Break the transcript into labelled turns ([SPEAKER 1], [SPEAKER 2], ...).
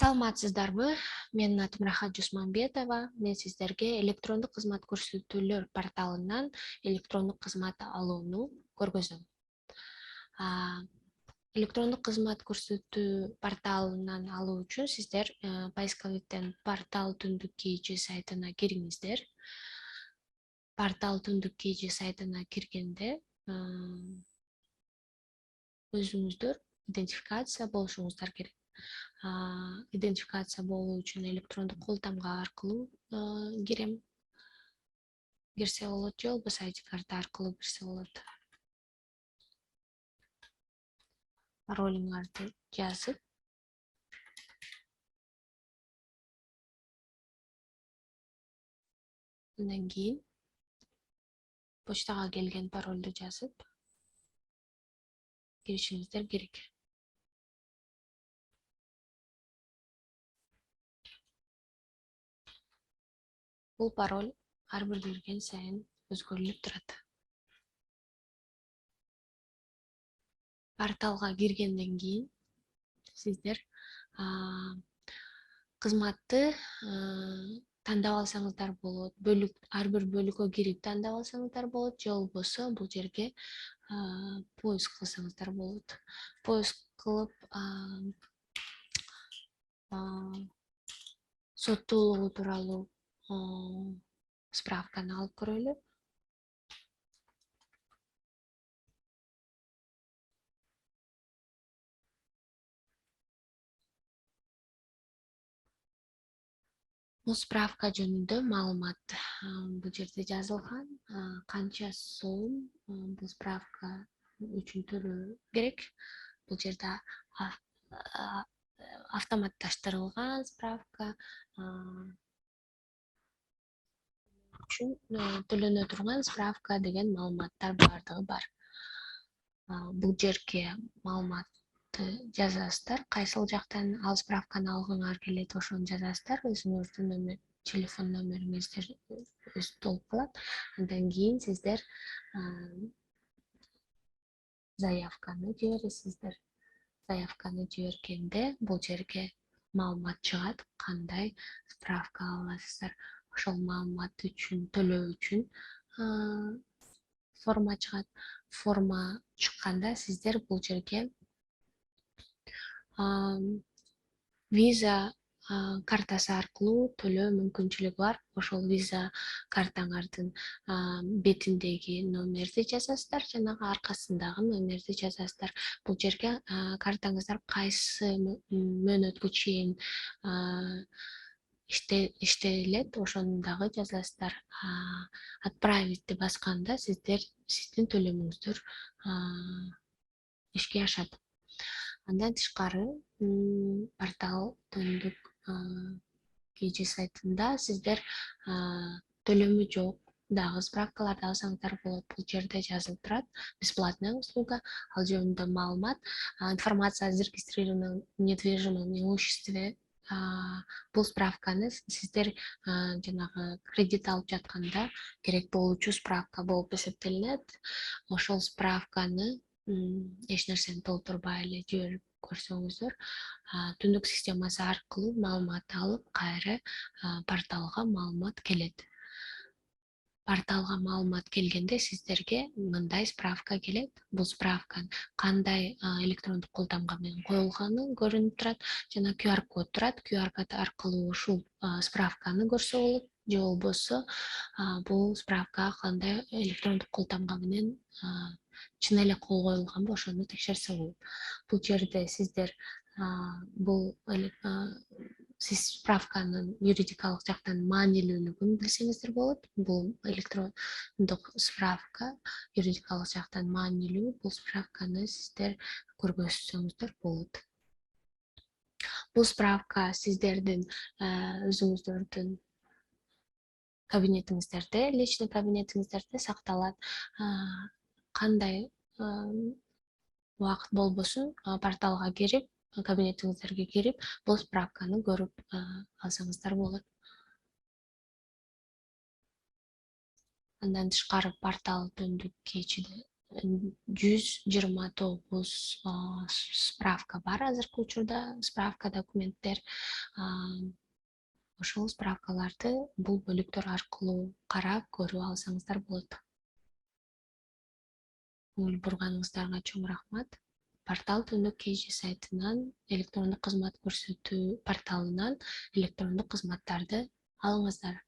[SPEAKER 1] Саламатсыздарбы? Менин атым Рахат Жусманбетова. Мен сиздерге электрондук кызмат көрсөтүүлөр порталынан электрондук кызмат алууну көргөзөм. Электрондук кызмат көрсөтүү порталынан алуу үчүн сиздер поисковиктен портал түндүк KG сайтына кириңиздер. Портал түндүк KG сайтына киргенде өзүңүздөр идентификация болушуңуздар керек. Идентификация болуу үчүн электрондук кол тамга аркылуу кирсе болот, же болбосо ID карта аркылуу кирсе болот. Паролуңарды жазып, андан кийин почтага келген паролду жазып киришиңиздер керек. Бул пароль ар бир кирген сайын өзгөрүлүп турат. Порталга киргенден кийин сиздер кызматты тандап алсаңыздар болот. Ар бир бөлүккө кирип тандап алсаңыздар болот, же болбосо бул жерге поиск кылсаңыздар болот. Поиск кылып соттуулугу тууралуу справканы алып көрөлү. Бул справка жөнүндө маалымат бул жерде жазылган. Канча сом бул справка үчүн төлөө керек. Бул жерде автоматташтырылган справка үчүн төлөнө турган справка деген маалыматтар бардыгы бар. Бул жерге маалыматты жазасыздар, кайсыл жактан ал справканы алгыңар келет, ошону жазасыздар. Өзүңүздүн телефон номериңиздер өзү толуп калат. Андан кийин сиздер заявканы жибересиздер. Заявканы жибергенде бул жерге маалымат чыгат, кандай справка аласыздар. Ошол маалымат үчүн төлөө үчүн форма чыгат. Форма чыкканда сиздер бул жерге виза картасы аркылуу төлөө мүмкүнчүлүгү бар. Ошол виза картаңардын бетиндеги номерди жазасыздар, жанагы аркасындагы номерди жазасыздар. Бул жерге картаңыздар кайсы мөөнөткө чейин иштелет, ошону дагы жазасыздар. Отправитти басканда сиздин төлөмүңүздөр ишке ашат. Андан тышкары портал түндүк KG сайтында сиздер төлөмү жок дагы справкаларды алсаңыздар болот. Бул жерде жазылып турат: бесплатная услуга, ал жөнүндө маалымат, информация о зарегистрированном недвижимом имуществе. Бул справканы сиздер жанагы кредит алып жатканда керек болуучу справка болуп эсептелинет. Ошол справканы эч нерсени толтурбай эле жиберип көрсөңүздөр, түндүк системасы аркылуу маалымат алып, кайра порталга маалымат келет. Порталга маалымат келгенде сиздерге мындай справка келет. Бул справка кандай электрондук кол тамга менен коюлганы көрүнүп турат. Жана QR код турат. QR код аркылуу ушул справканы көрсө болот, же болбосо бул справка кандай электрондук кол тамга менен чын эле кол коюлганбы, ошону текшерсе болот. Бул жерде сиздер бул сиз справканын юридикалык жактан маанилүүлүгүн билсеңиздер болот. Бул электрондук справка юридикалык жактан маанилүү. Бул справканы сиздер көргөзсөңүздөр болот. Бул справка сиздердин өзүңүздөрдүн кабинетиңиздерде, личный кабинетиңиздерде сакталат. Кандай убакыт болбосун порталга кирип, кабинетиңиздерге кирип, бул справканы көрүп алсаңыздар болот. Андан тышкары портал түндүк KG'де 129 справка бар азыркы учурда, справка документтер. Ошол справкаларды бул бөлүктөр аркылуу карап көрүп алсаңыздар болот. Көңүл бурганыңыздарга чоң рахмат. Портал Түндүк KG сайтынан, электрондук кызмат көрсөтүү порталынан электрондук кызматтарды алыңыздар.